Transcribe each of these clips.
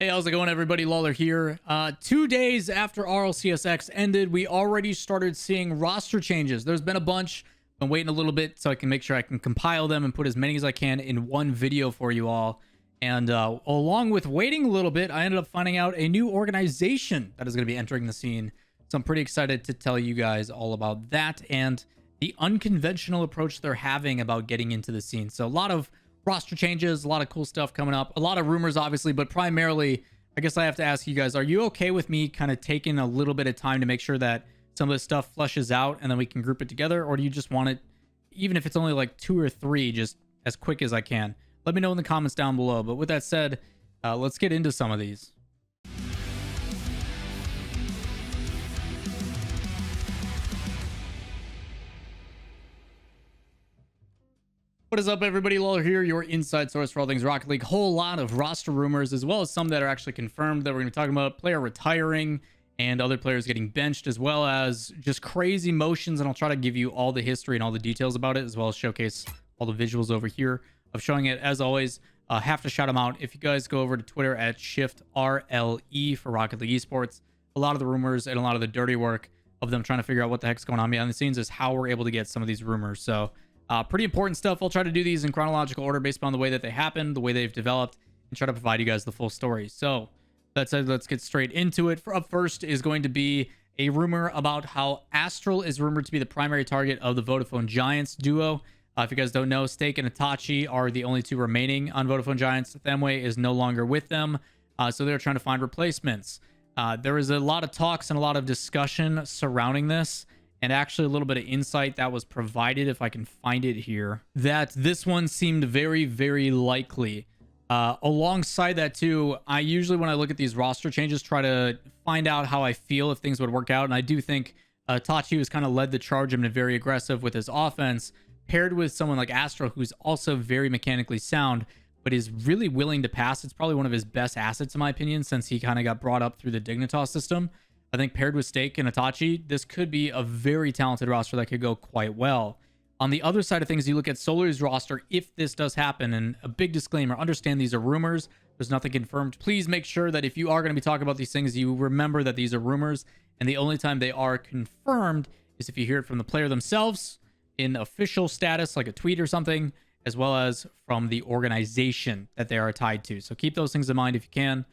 Hey, how's it going, everybody? Lawler here. 2 days after RLCS ended, we already started seeing roster changes. There's been a bunch. I'm waiting a little bit so I can make sure I can compile them and put as many as I can in one video for you all. And along with waiting a little bit, I ended up finding out a new organization that is going to be entering the scene. So I'm pretty excited to tell you guys all about that and the unconventional approach they're having about getting into the scene. So a lot of roster changes, a lot of cool stuff coming up, a lot of rumors, obviously, but primarily, I guess I have to ask you guys, are you okay with me kind of taking a little bit of time to make sure that some of this stuff flushes out and then we can group it together? Or do you just want it, even if it's only like 2 or 3, just as quick as I can? Let me know in the comments down below. But with that said, let's get into some of these. What is up, everybody? Lawler here, your inside source for all things Rocket League. Whole lot of roster rumors, as well as some that are actually confirmed that we're going to be talking about. Player retiring and other players getting benched, as well as just crazy motions. And I'll try to give you all the history and all the details about it, as well as showcase all the visuals over here of showing it. As always, have to shout them out. If you guys go over to Twitter at ShiftRLE for Rocket League Esports, a lot of the rumors and a lot of the dirty work of them trying to figure out what the heck's going on behind the scenes is how we're able to get some of these rumors. So pretty important stuff. I'll try to do these in chronological order based on the way that they happened, the way they've developed, and try to provide you guys the full story. So that said, let's get straight into it. Up first is going to be a rumor about how Astral is rumored to be the primary target of the Vodafone Giants duo. If you guys don't know, Stake and Itachi are the only 2 remaining on Vodafone Giants. Themway is no longer with them, so they're trying to find replacements. There is a lot of talks and a lot of discussion surrounding this, and actually a little bit of insight that was provided, if I can find it here, that this one seemed very, very likely. Alongside that too, I usually, when I look at these roster changes, try to find out how I feel if things would work out. And I do think Tachi has kind of led the charge and been very aggressive with his offense, paired with someone like Astro, who's also very mechanically sound, but is really willing to pass. It's probably one of his best assets, in my opinion, since he kind of got brought up through the Dignitas system. I think paired with Stake and Itachi, this could be a very talented roster that could go quite well. On the other side of things, you look at Solary's roster, if this does happen, and a big disclaimer, understand these are rumors. There's nothing confirmed. Please make sure that if you are going to be talking about these things, you remember that these are rumors, and the only time they are confirmed is if you hear it from the player themselves in official status, like a tweet or something, as well as from the organization that they are tied to. So keep those things in mind if you can.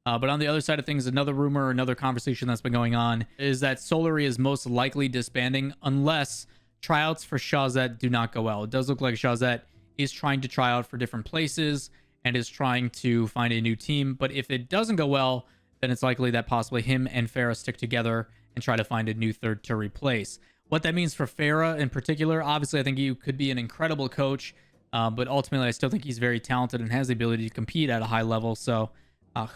But on the other side of things, another rumor, another conversation that's been going on is that Solary is most likely disbanding unless tryouts for Shazet do not go well. It does look like Shazet is trying to try out for different places and is trying to find a new team. But if it doesn't go well, then it's likely that possibly him and Farah stick together and try to find a new third to replace. What that means for Farah in particular, obviously, I think he could be an incredible coach, but ultimately, I still think he's very talented and has the ability to compete at a high level. So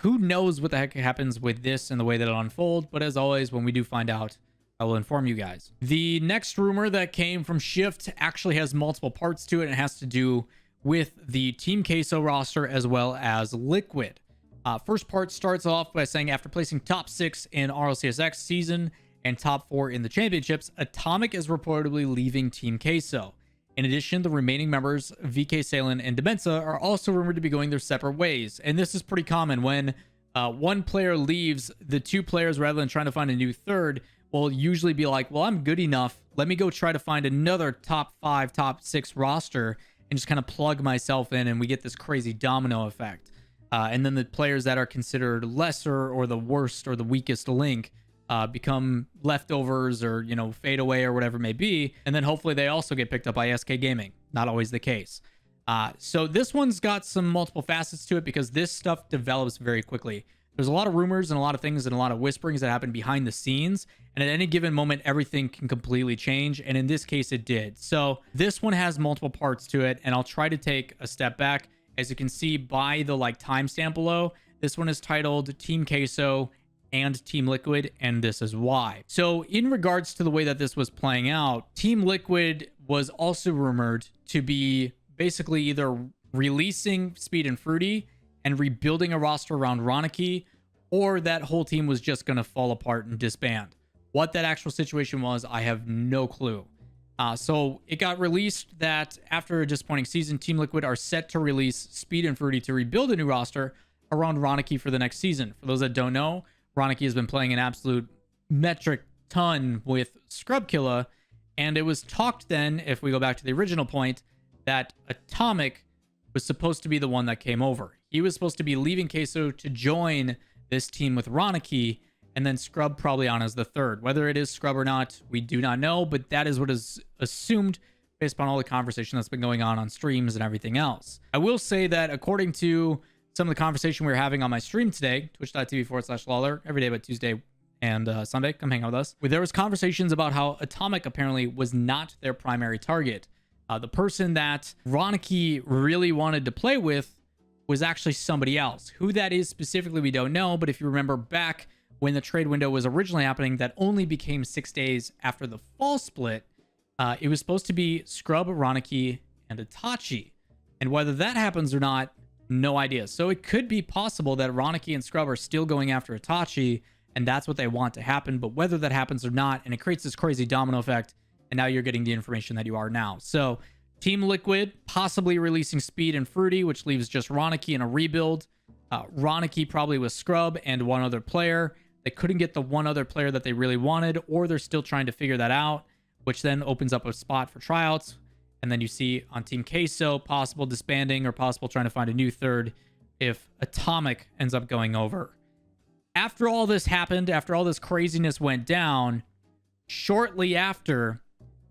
who knows what the heck happens with this and the way that it'll unfold. But as always, when we do find out, I will inform you guys. The next rumor that came from Shift actually has multiple parts to it, and it has to do with the Team Queso roster as well as Liquid. First part starts off by saying, after placing top 6 in RLCS season and top 4 in the championships, Atomic is reportedly leaving Team Queso. In addition, the remaining members, VK Salen and Demensa, are also rumored to be going their separate ways. And this is pretty common. When one player leaves, the 2 players, rather than trying to find a new third, will usually be like, well, I'm good enough. Let me go try to find another top 5, top 6 roster and just kind of plug myself in, and we get this crazy domino effect. And then the players that are considered lesser or the worst or the weakest link become leftovers or, you know, fade away or whatever it may be. And then hopefully they also get picked up by SK Gaming. Not always the case. So this one's got some multiple facets to it because this stuff develops very quickly. There's a lot of rumors and a lot of things and a lot of whisperings that happen behind the scenes. And at any given moment, everything can completely change. And in this case, it did. So this one has multiple parts to it. And I'll try to take a step back. As you can see by the timestamp below, this one is titled Team Queso and Team Liquid, and this is why. So in regards to the way that this was playing out, Team Liquid was also rumored to be basically either releasing Speed and Fruity and rebuilding a roster around Ronicky, or that whole team was just going to fall apart and disband. What that actual situation was, I have no clue. So it got released that after a disappointing season, Team Liquid are set to release Speed and Fruity to rebuild a new roster, around Ronicky for the next season. For those that don't know, Ronicky has been playing an absolute metric ton with Scrubkilla, and it was talked then, if we go back to the original point, that Atomic was supposed to be the one that came over. He was supposed to be leaving Queso to join this team with Ronicky, and then Scrub probably on as the third. Whether it is Scrub or not, we do not know, but that is what is assumed based upon all the conversation that's been going on streams and everything else. I will say that according to some of the conversation we were having on my stream today, twitch.tv/Lawler, every day but Tuesday and Sunday, come hang out with us. There was conversations about how Atomic apparently was not their primary target. The person that Ronicky really wanted to play with was actually somebody else. Who that is specifically, we don't know, but if you remember back when the trade window was originally happening, that only became 6 days after the fall split, it was supposed to be Scrub, Ronicky, and Itachi. And whether that happens or not, no idea. So it could be possible that Ronicky and Scrub are still going after Itachi, and that's what they want to happen. But whether that happens or not, and it creates this crazy domino effect, and now you're getting the information that you are now. So Team Liquid possibly releasing Speed and Fruity, which leaves just Ronicky in a rebuild. Ronicky probably with Scrub and one other player. They couldn't get the one other player that they really wanted, or they're still trying to figure that out, which then opens up a spot for tryouts. And then you see on Team Queso, possible disbanding or possible trying to find a new third if Atomic ends up going over. After all this happened, after all this craziness went down, shortly after,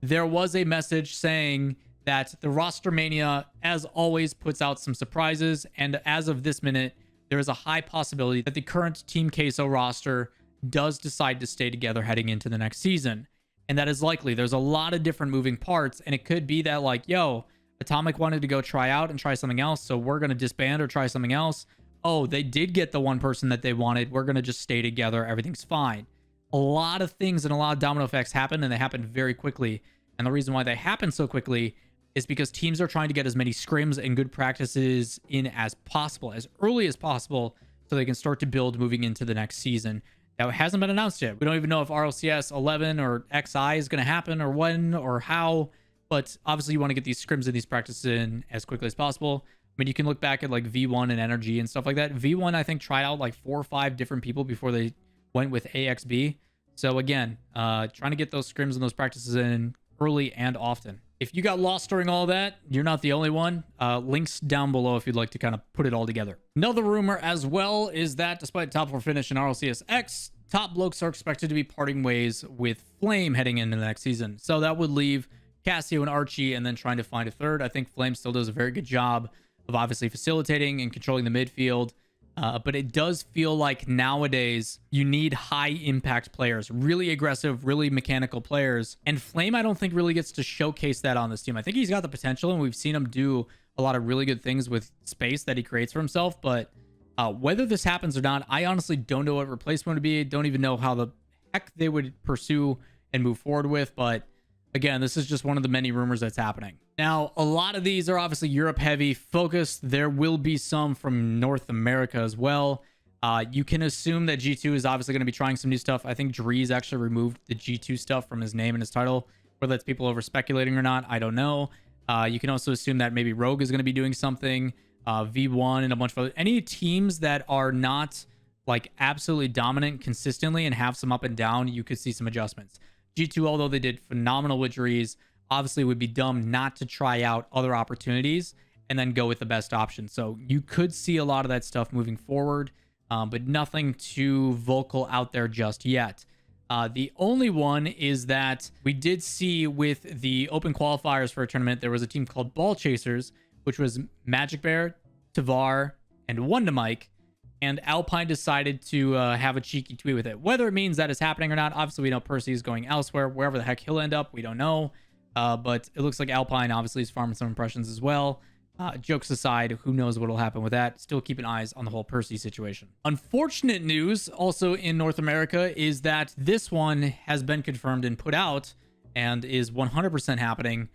there was a message saying that the Roster Mania, as always, puts out some surprises. And as of this minute, there is a high possibility that the current Team Queso roster does decide to stay together heading into the next season. And that is likely. There's a lot of different moving parts, and it could be that, like, yo, Atomic wanted to go try out and try something else, so we're going to disband or try something else. Oh, they did get the one person that they wanted. We're going to just stay together. Everything's fine. A lot of things and a lot of domino effects happen, and they happen very quickly. And the reason why they happen so quickly is because teams are trying to get as many scrims and good practices in as possible, as early as possible, so they can start to build moving into the next season. Now, it hasn't been announced yet. We don't even know if RLCS 11 or XI is going to happen, or when or how, but obviously you want to get these scrims and these practices in as quickly as possible. I mean, you can look back at like V1 and Energy and stuff like that. V1, I think, tried out like 4 or 5 different people before they went with AXB. So again, trying to get those scrims and those practices in early and often. If you got lost during all that, you're not the only one. Links down below if you'd like to kind of put it all together. Another rumor as well is that despite top 4 finish in RLCS X, top Blokes are expected to be parting ways with Flame heading into the next season. So that would leave Cassio and Archie, and then trying to find a third. I think Flame still does a very good job of obviously facilitating and controlling the midfield. But it does feel like nowadays you need high impact players, really aggressive, really mechanical players. And Flame, I don't think really gets to showcase that on this team. I think he's got the potential, and we've seen him do a lot of really good things with space that he creates for himself. But whether this happens or not, I honestly don't know what replacement would be. Don't even know how the heck they would pursue and move forward with. But again, this is just one of the many rumors that's happening. Now, a lot of these are obviously Europe heavy focused. There will be some from North America as well. You can assume that G2 is obviously going to be trying some new stuff. I think Drees actually removed the G2 stuff from his name and his title. Whether that's people over speculating or not, I don't know. You can also assume that maybe Rogue is going to be doing something. V1 and a bunch of other... Any teams that are not like absolutely dominant consistently and have some up and down, you could see some adjustments. G2, although they did phenomenal with Drees, obviously would be dumb not to try out other opportunities and then go with the best option. So you could see a lot of that stuff moving forward, but nothing too vocal out there just yet. The only one is that we did see with the open qualifiers for a tournament, there was a team called Ball Chasers, which was Magic Bear, Tavar, and Wonder Mike. And Alpine decided to have a cheeky tweet with it. Whether it means that is happening or not, obviously we know Percy is going elsewhere. Wherever the heck he'll end up, we don't know. But it looks like Alpine obviously is farming some impressions as well. Jokes aside, who knows what will happen with that. Still keeping eyes on the whole Percy situation. Unfortunate news also in North America is that this one has been confirmed and put out and is 100% happening.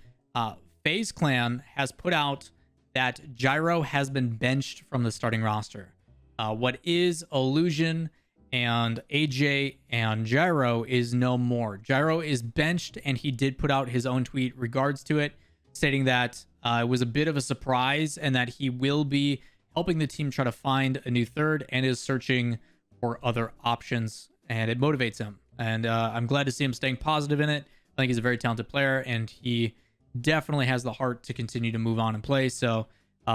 FaZe Clan has put out that Gyro has been benched from the starting roster. What is Illusion and AJ and Gyro is no more. Gyro is benched, and he did put out his own tweet regards to it, stating that it was a bit of a surprise and that he will be helping the team try to find a new third and is searching for other options, and it motivates him. And I'm glad to see him staying positive in it. I think he's a very talented player, and he definitely has the heart to continue to move on and play. So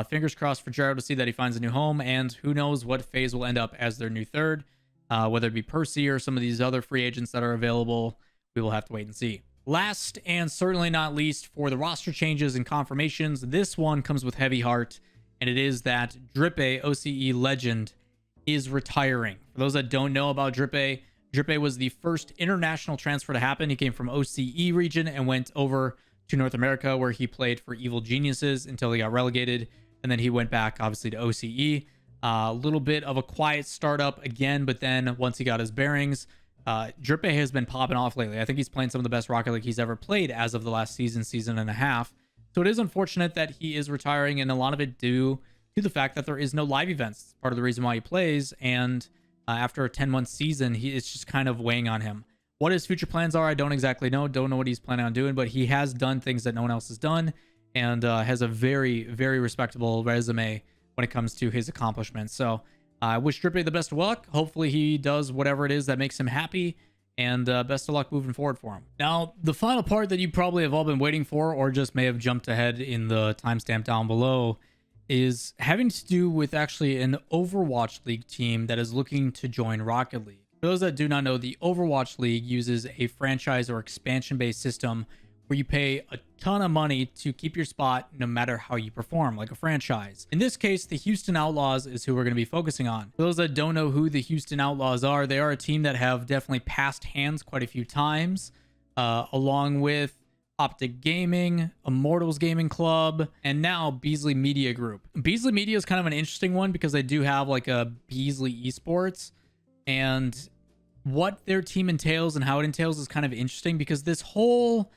fingers crossed for Gyro to see that he finds a new home, and who knows what FaZe will end up as their new third, whether it be Percy or some of these other free agents that are available. We will have to wait and see. Last and certainly not least, for the roster changes and confirmations, this one comes with heavy heart, and it is that Drippay, OCE legend, is retiring. For those that don't know about Drippay, Drippay was the first international transfer to happen. He came from OCE region and went over to North America, where he played for Evil Geniuses until he got relegated, and then he went back obviously to OCE. A little bit of a quiet startup again, but then once he got his bearings, Drippay has been popping off lately. I think he's playing some of the best Rocket League he's ever played as of the last season and a half. So it is unfortunate that he is retiring, and a lot of it due to the fact that there is no live events. It's part of the reason why he plays, and after a 10-month season, it's just kind of weighing on him. What his future plans are, I don't exactly know. Don't know what he's planning on doing, but he has done things that no one else has done, and has a very, very respectable resume when it comes to his accomplishments. So I wish Drippay the best of luck. Hopefully he does whatever it is that makes him happy, and best of luck moving forward for him. Now, the final part that you probably have all been waiting for, or just may have jumped ahead in the timestamp down below, is having to do with actually an Overwatch League team that is looking to join Rocket League. For those that do not know, the Overwatch League uses a franchise or expansion-based system where you pay a ton of money to keep your spot no matter how you perform, like a franchise. In this case, the Houston Outlaws is who we're going to be focusing on. For those that don't know who the Houston Outlaws are, they are a team that have definitely passed hands quite a few times, along with Optic Gaming, Immortals Gaming Club, and now Beasley Media Group. Beasley Media is kind of an interesting one because they do have like a Beasley Esports, and what their team entails and how it entails is kind of interesting because this whole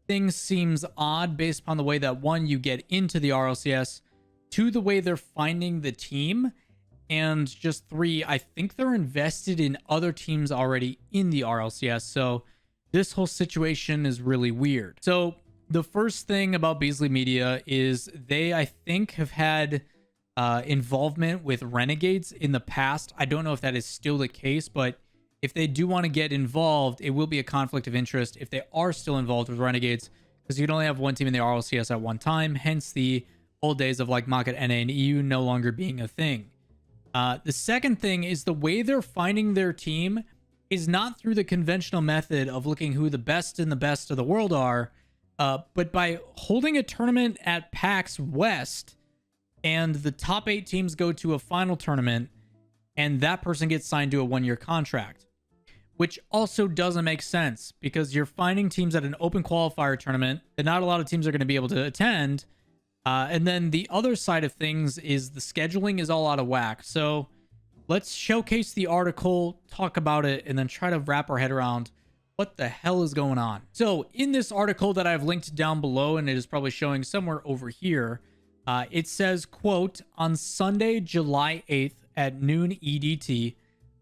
thing seems odd based upon the way that, one, you get into the RLCS, two, the way they're finding the team, and just three, I think they're invested in other teams already in the RLCS. So this whole situation is really weird. So the first thing about Beasley Media is they, I think, have had involvement with Renegades in the past. I don't know if that is still the case, but if they do want to get involved, it will be a conflict of interest if they are still involved with Renegades, because you can only have one team in the RLCS at one time, hence the old days of like Market NA and EU no longer being a thing. The second thing is the way they're finding their team is not through the conventional method of looking who the best and the best of the world are, but by holding a tournament at PAX West, and the top 8 teams go to a final tournament, and that person gets signed to a 1-year contract, which also doesn't make sense because you're finding teams at an open qualifier tournament that not a lot of teams are going to be able to attend. And then the other side of things is the scheduling is all out of whack. So let's showcase the article, talk about it, and then try to wrap our head around what the hell is going on. So in this article that I've linked down below, and it is probably showing somewhere over here, it says, quote, on Sunday, July 8th at noon EDT,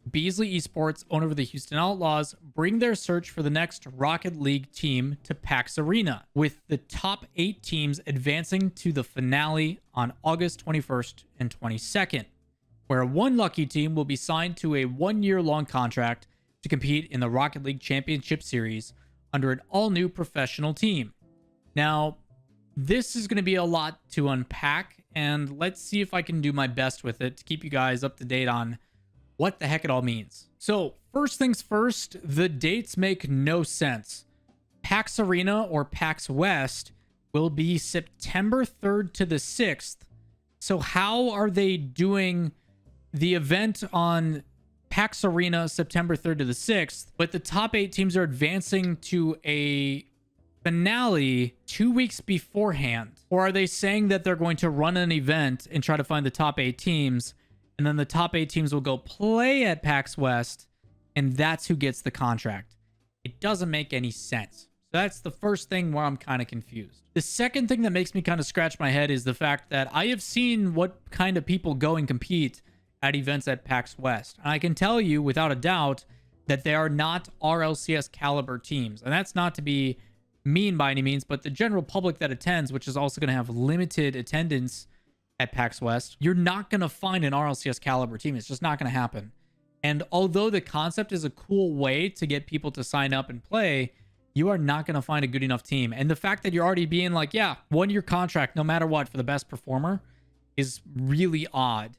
Beasley Esports, owner of the Houston Outlaws, bring their search for the next Rocket League team to PAX Arena, with the top 8 teams advancing to the finale on August 21st and 22nd, where one lucky team will be signed to a 1-year-long contract to compete in the Rocket League Championship Series under an all-new professional team. Now, this is going to be a lot to unpack, and let's see if I can do my best with it to keep you guys up to date on what the heck it all means. So, first things first, the dates make no sense. PAX Arena or PAX West will be September 3rd to the 6th. So how are they doing the event on PAX Arena September 3rd to the 6th, but the top 8 teams are advancing to a finale 2 weeks beforehand? Or are they saying that they're going to run an event and try to find the top 8 teams, and then the top 8 teams will go play at PAX West, and that's who gets the contract? It doesn't make any sense. So that's the first thing where I'm kind of confused. The second thing that makes me kind of scratch my head is the fact that I have seen what kind of people go and compete at events at PAX West. And I can tell you without a doubt that they are not RLCS caliber teams. And that's not to be mean by any means, but the general public that attends, which is also going to have limited attendance at PAX West, you're not going to find an RLCS caliber team. It's just not going to happen. And although the concept is a cool way to get people to sign up and play, you are not going to find a good enough team. And the fact that you're already being like, yeah, 1-year contract, no matter what, for the best performer is really odd.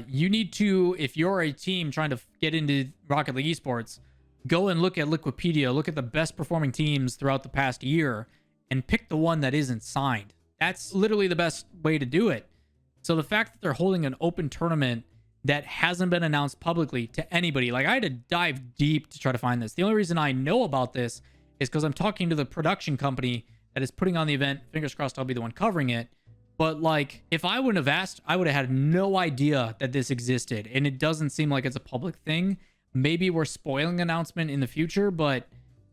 You need to, if you're a team trying to get into Rocket League Esports, go and look at Liquipedia, look at the best performing teams throughout the past year, and pick the one that isn't signed. That's literally the best way to do it. So the fact that they're holding an open tournament that hasn't been announced publicly to anybody, like I had to dive deep to try to find this. The only reason I know about this is because I'm talking to the production company that is putting on the event. Fingers crossed I'll be the one covering it. But like, if I wouldn't have asked, I would have had no idea that this existed. And it doesn't seem like it's a public thing. Maybe we're spoiling an announcement in the future, but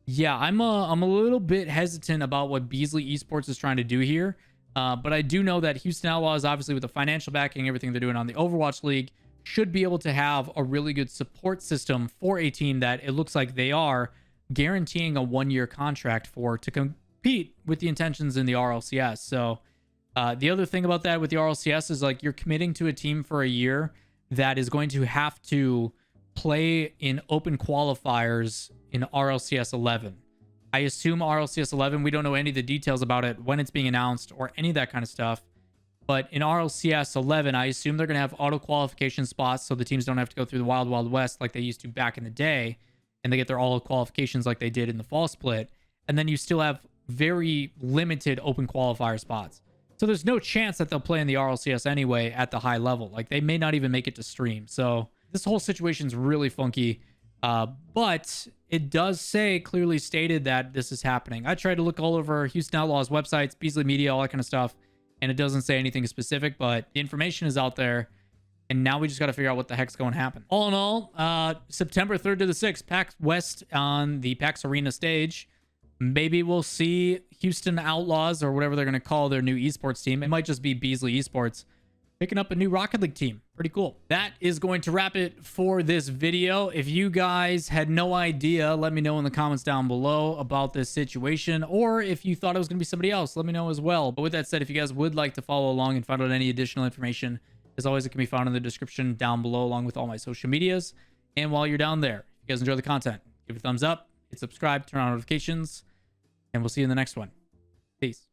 yeah, I'm a little bit hesitant about what Beasley Esports is trying to do here. But I do know that Houston Outlaws, obviously with the financial backing, everything they're doing on the Overwatch League, should be able to have a really good support system for a team that it looks like they are guaranteeing a 1-year contract for to compete with the intentions in the RLCS. So the other thing about that with the RLCS is like you're committing to a team for a year that is going to have to play in open qualifiers in RLCS 11. I assume RLCS 11, we don't know any of the details about it, when it's being announced or any of that kind of stuff. But in RLCS 11, I assume they're going to have auto qualification spots so the teams don't have to go through the Wild Wild West like they used to back in the day, and they get their auto qualifications like they did in the fall split. And then you still have very limited open qualifier spots. So there's no chance that they'll play in the RLCS anyway at the high level. Like they may not even make it to stream. So this whole situation's really funky. But it does say clearly stated that this is happening. I tried to look all over Houston Outlaws websites, Beasley Media, all that kind of stuff, and it doesn't say anything specific, but the information is out there. And now we just got to figure out what the heck's going to happen. All in all, September 3rd to the 6th, PAX West on the PAX Arena stage. Maybe we'll see Houston Outlaws or whatever they're going to call their new esports team. It might just be Beasley Esports picking up a new Rocket League team. Pretty cool. That is going to wrap it for this video. If you guys had no idea, let me know in the comments down below about this situation. Or if you thought it was going to be somebody else, let me know as well. But with that said, if you guys would like to follow along and find out any additional information, as always, it can be found in the description down below along with all my social medias. And while you're down there, if you guys enjoy the content, give it a thumbs up, hit subscribe, turn on notifications, and we'll see you in the next one. Peace.